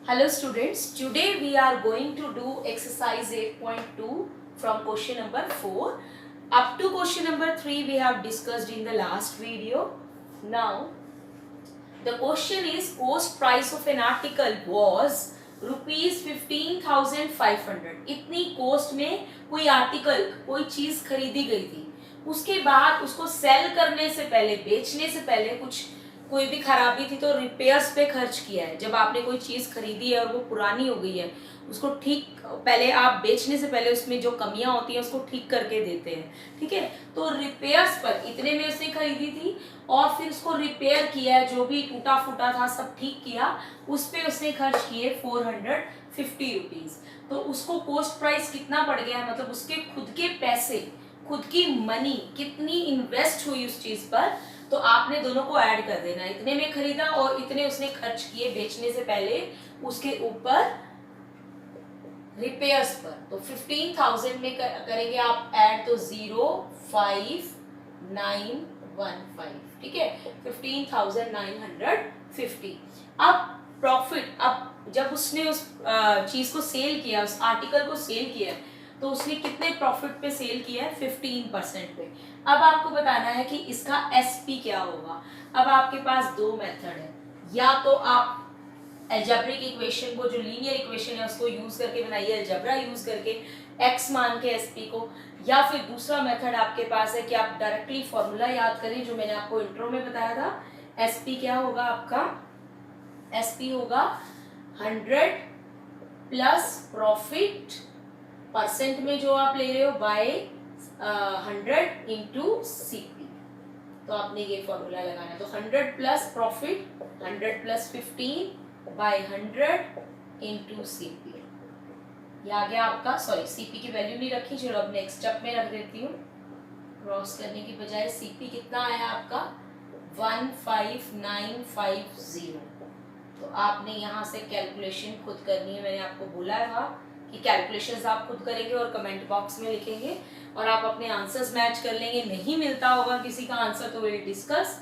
Hello students, today we are going to do exercise 8.2 from question number 4. Up to question number 3 we have discussed in the last video. Now the question is cost price of an article was rupees 15,500. इतनी cost में कोई article कोई चीज खरीदी गई थी, उसके बाद उसको सेल करने से पहले बेचने से पहले कुछ कोई भी खराबी थी तो रिपेयर्स पे खर्च किया है। जब आपने कोई चीज खरीदी है और वो पुरानी हो गई है उसको ठीक पहले आप बेचने से पहले उसमें जो कमियां होती हैं उसको ठीक करके देते हैं, ठीक है। तो रिपेयर्स पर इतने में उसने खरीदी थी और फिर उसको रिपेयर किया है, जो भी टूटा फूटा था सब ठीक किया, उस पर उसने खर्च किए 450 रुपीज। तो उसको कॉस्ट प्राइस कितना पड़ गया है, मतलब उसके खुद के पैसे, खुद की मनी कितनी इन्वेस्ट हुई उस चीज पर, तो आपने दोनों को ऐड कर देना। इतने में खरीदा और इतने उसने खर्च किए बेचने से पहले उसके ऊपर रिपेयर्स पर। तो 15,000 में करेंगे आप ऐड तो 05915, ठीक है, 15,950। अब प्रॉफिट, अब जब उसने उस चीज को सेल किया, उस आर्टिकल को सेल किया, तो उसने कितने प्रॉफिट पे सेल किया है, 15% पे। अब आपको बताना है कि इसका एसपी क्या होगा। अब आपके पास दो मेथड है, या तो आप अलजेब्रिक इक्वेशन को, जो लीनियर इक्वेशन है उसको यूज करके बनाइए, अलजेब्रा यूज करके एक्स मान के एसपी को, या फिर दूसरा मेथड आपके पास है कि आप डायरेक्टली फॉर्मूला याद करें जो मैंने आपको इंट्रो में बताया था। एसपी क्या होगा आपका, एसपी होगा 100 प्लस प्रॉफिट परसेंट में जो आप ले रहे हो बाय 100 इंटू सीपी। तो आपने ये फॉर्मूला लगाना है। तो 100 plus profit 100 plus 15 by 100 into CP. ये आ गया आपका, सॉरी सीपी की वैल्यू नहीं रखी, चलो अब नेक्स्ट स्टेप में रख देती हूँ। क्रॉस करने की बजाय सीपी कितना आया आपका 15950। तो आपने यहाँ से कैलकुलेशन खुद करनी है। मैंने आपको बोला था कि कैलकुलेशंस आप खुद करेंगे और कमेंट बॉक्स में लिखेंगे और आप अपने आंसर्स मैच कर लेंगे। नहीं मिलता होगा किसी का आंसर तो विल डिस्कस।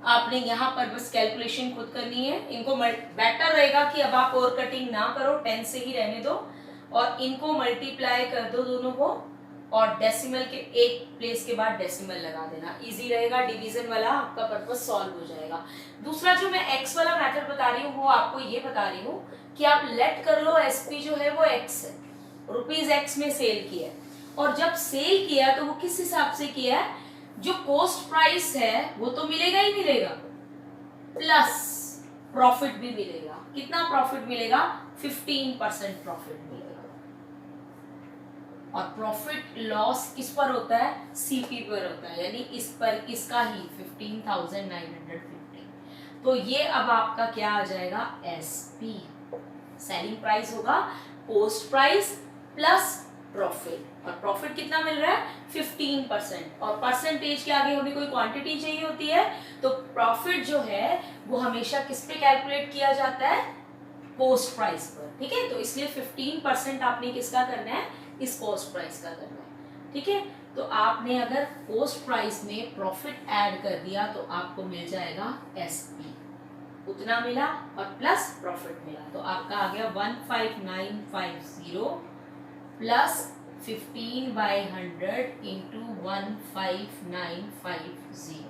आपने यहाँ पर बस कैलकुलेशन खुद करनी है। इनको बेटर रहेगा कि अब आप और कटिंग ना करो, 10 से ही रहने दो और इनको मल्टीप्लाई कर दो दोनों को, और डेसिमल के एक प्लेस के बाद डेसिमल लगा देना, इजी रहेगा। डिवीजन वाला आपका पर्पस सॉल्व हो जाएगा। दूसरा जो मैं एक्स वाला मेथड बता रही हूँ वो आपको ये बता रही हूँ कि आप लेट कर लो एसपी जो है वो एक्स है, रुपीज एक्स में सेल किया है, और जब सेल किया तो वो किस हिसाब से किया है, जो कॉस्ट प्राइस है वो तो मिलेगा ही मिलेगा, प्लस प्रॉफिट भी मिलेगा। कितना प्रॉफिट मिलेगा, 15% प्रॉफिट मिलेगा। और प्रॉफिट लॉस किस पर होता है, सीपी पर होता है, यानी इस पर इसका ही 15,950। तो ये अब आपका क्या आ जाएगा, एसपी। सेलिंग प्राइस होगा कॉस्ट प्राइस प्लस प्रॉफिट, और प्रॉफिट कितना मिल रहा है 15%। और परसेंटेज के आगे हमें कोई क्वांटिटी चाहिए होती है तो प्रॉफिट जो है वो हमेशा किस पे कैलकुलेट किया जाता है, कॉस्ट प्राइस पर, ठीक है। तो इसलिए 15% आपने किसका करना है, इस कॉस्ट प्राइस का करना है, ठीक है। तो आपने अगर कॉस्ट प्राइस में प्रॉफिट ऐड कर दिया तो आपको मिल जाएगा एसपी, उतना मिला और प्लस प्रॉफिट मिला। तो आपका आ गया 15950 प्लस 15/100 इंटू 15950।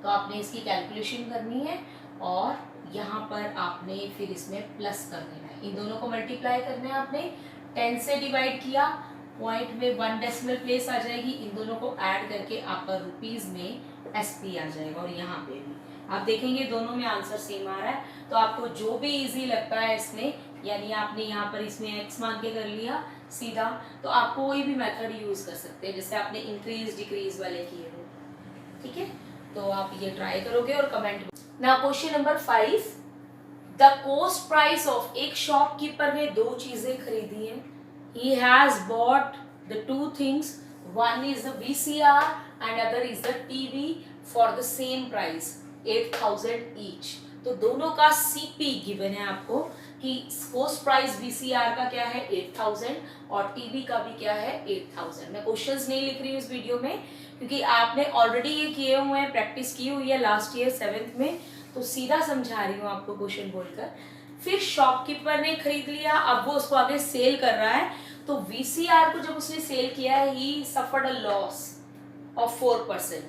तो आपने इसकी कैलकुलेशन करनी है और यहाँ पर आपने फिर इसमें प्लस कर देना है, इन दोनों को मल्टीप्लाई करना है। आपने 10 से डिवाइड किया, पॉइंट में 1 डेसिमल प्लेस आ जाएगी, इन दोनों को ऐड करके आपका रुपीज में एसपी आ जाएगा। और यहाँ पे भी आप देखेंगे दोनों में आंसर सेम आ रहा है। तो आपको जो भी इजी लगता है इसमें, यानी आपने यहाँ पर इसमें एक्स मान के कर लिया सीधा, तो आप कोई भी मेथड यूज कर सकते हैं जैसे आपने इंक्रीज डिक्रीज वाले किए हो, ठीक है। तो आप ये ट्राई करोगे और comment. Now question number 5, the cost price of, एक शॉपकीपर ने दो चीजें खरीदी हैं। He has bought the two things, one is the VCR and other is the TV for the same price 8,000 each। तो दोनों का CP गिवन है आपको कि कॉस्ट प्राइस VCR का क्या है 8,000 और TV का भी क्या है 8,000। मैं क्वेश्चंस नहीं लिख रही हूँ इस वीडियो में क्योंकि आपने ऑलरेडी ये किए हुए हैं, प्रैक्टिस की हुई है लास्ट ईयर 7th में। तो सीधा समझा रही हूँ आपको क्वेश्चन बोलकर। फिर शॉपकीपर ने खरीद लिया, अब वो उसको आगे सेल कर रहा है, तो वीसीआर को जब उसने सेल किया है, ही suffered a loss of 4%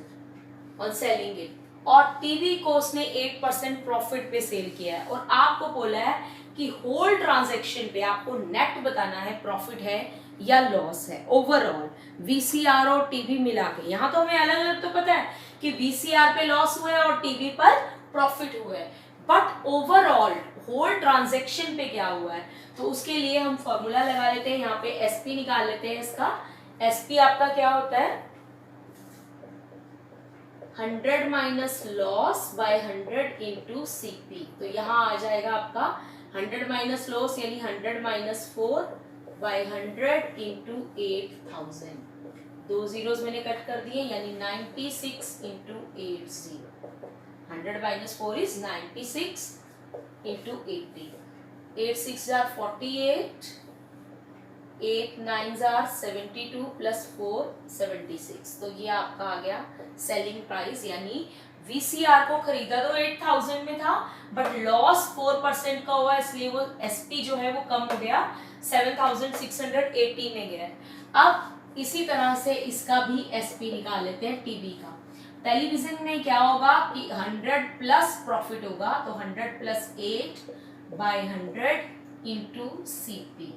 on selling it, और टीवी को उसने 8% प्रॉफिट पे सेल किया है, और आपको बोला है कि होल ट्रांजैक्शन पे आपको नेट बताना है, प्रॉफिट है या लॉस है ओवरऑल, वीसीआर और टीवी मिला के। यहाँ तो हमें अलग अलग तो पता है कि वीसीआर पे लॉस हुआ है और टीवी पर प्रॉफिट हुआ है, बट ओवरऑल होल ट्रांजैक्शन पे क्या हुआ है, तो उसके लिए हम फॉर्मूला लगा लेते हैं। यहाँ पे एसपी निकाल लेते हैं इसका। एसपी आपका क्या होता है, 100 minus loss by 100 into CP. तो यहाँ आ जाएगा आपका 100 माइनस लॉस यानी 100 माइनस 4 बाय 100 इंटू 8000। 2 जीरोस मैंने कट कर दिए, यानी 96 into 80। 100 minus 4 is 96 into 80। 8 6 are 48, 8 9 are 72 plus 4 76। तो ये आपका आ गया सेलिंग प्राइस, यानी वीसीआर को खरीदा तो 8000 में था, बट लॉस 4% का हुआ, इसलिए वो एसपी जो है वो कम हो गया, 7680 में गया। अब इसी तरह से इसका भी एसपी निकाल लेते हैं टीवी का। टेलीविजन में क्या होगा कि 100 प्लस प्रॉफिट होगा, तो 100 प्लस 8 बाय 100 इंटू सीपी।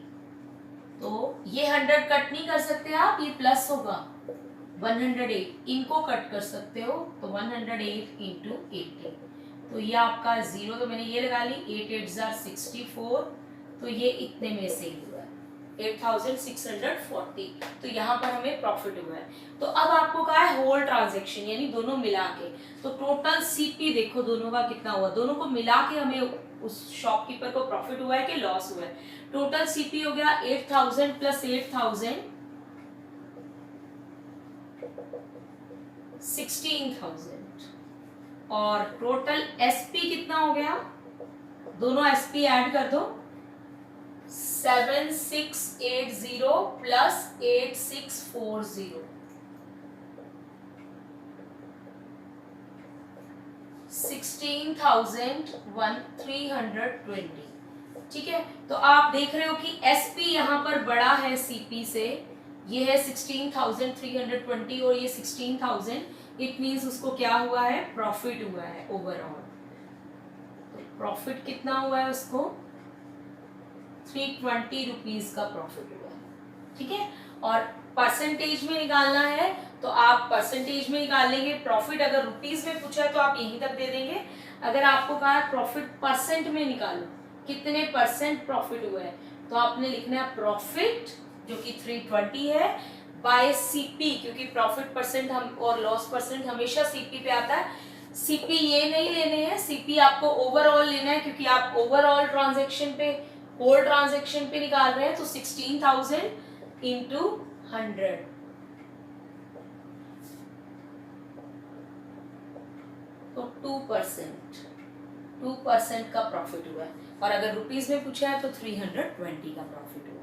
तो ये 100 कट नहीं कर सकते आप, ये प्लस होगा 108, इनको कट कर सकते हो, तो 108 इंटू 80। तो ये आपका जीरो, तो मैंने ये लगा ली, 8 8 are 64, तो ये इतने में सेल हुआ है 8640। तो यहाँ पर हमें प्रॉफिट हुआ है। तो अब आपको कहा है होल ट्रांजैक्शन यानी दोनों मिला के, तो टोटल सीपी देखो दोनों का कितना हुआ, दोनों को मिला के हमें उस शॉपकीपर को प्रॉफिट हुआ है कि लॉस हुआ है। टोटल सीपी हो गया 8000 प्लस 8000 16000, और टोटल एसपी कितना हो गया, दोनों एसपी ऐड कर दो, 7680 प्लस 8640, 16,320। ठीक है, तो आप देख रहे हो कि एसपी यहाँ पर बड़ा है सीपी से, ये है 16,320 और ये 16,000, इट मीन्स उसको क्या हुआ है, प्रॉफिट हुआ है ओवरऑल। तो प्रॉफिट कितना हुआ है उसको, 320 रुपीज का प्रॉफिट हुआ है। ठीक है, और परसेंटेज में निकालना है तो आप परसेंटेज में निकाल लेंगे। प्रॉफिट अगर रुपीज में पूछा है तो आप यहीं तक दे देंगे। अगर आपको कहा है प्रॉफिट परसेंट में निकालो, कितने परसेंट प्रॉफिट हुआ है, तो आपने लिखना है प्रॉफिट जो कि 320 है बाय सीपी, क्योंकि प्रॉफिट परसेंट हम और लॉस परसेंट हमेशा सीपी पे आता है। सीपी ये नहीं लेने हैं, सीपी आपको ओवरऑल लेना है, क्योंकि आप ओवरऑल ट्रांजेक्शन पे, होल ट्रांजेक्शन पे निकाल रहे हैं। तो 16,000 इंटू 100, तो 2% का प्रॉफिट हुआ है, और अगर रुपीज में पूछा है तो 320 का प्रॉफिट हुआ है।